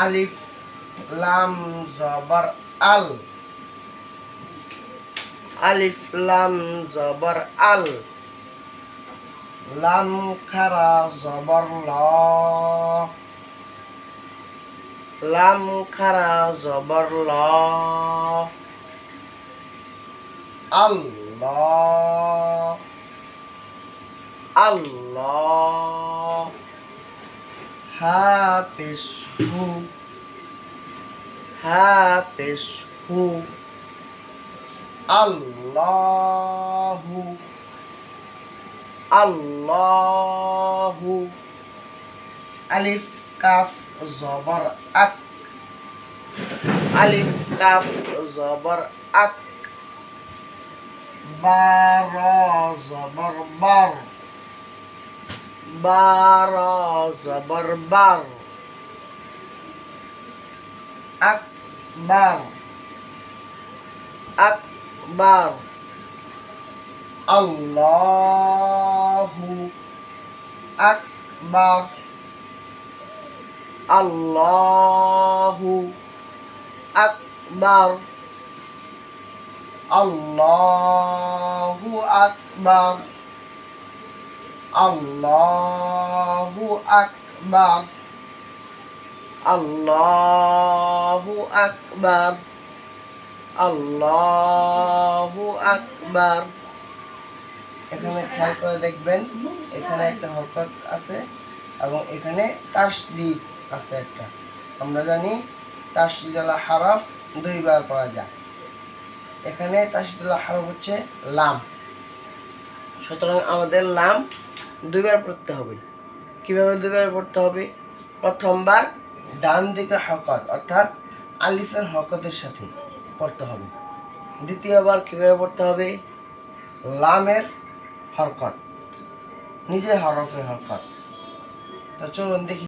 আলিফ লাম জবর আল, আলিফ লাম জবর আল। লাম খারা জবর ল, লাম খারা জবর ল। আল্লাহ, আল্লাহ। হা পেশ হু, হা পেশ হু। আল্লাহু, আল্লাহু। আলিফ কাফ জবর আক, আলিফ কাফ জবর আক। বা র জবর বার, বা র জবর বার। আকবার, আকবার। আল্লাহু আকবার, আল্লাহু আকবার, আল্লাহু আকবার, আল্লাহু আকবার, আল্লাহু আকবার, আল্লাহু আকবার। এখানে খেয়াল করে দেখবেন, এখানে একটা হরকত আছে এবং এখানে তাসদীদ আছে একটা। আমরা জানি তাসদীদ আলা হরফ দুইবার পড়া যায়। এখানে তাসদীদ আলা হরফ হচ্ছে লাম, সুতরাং আমাদের লাম দুইবার পড়তে হবে। কিভাবে দুইবার পড়তে হবে? প্রথমবার ডান দিকের হরকত অর্থাৎ আলিফের হরকতের সাথে পড়তে হবে। দ্বিতীয়বার কিভাবে পড়তে হবে? লামের হরকত, নিজে হরফের হরকত। তো চলুন দেখি।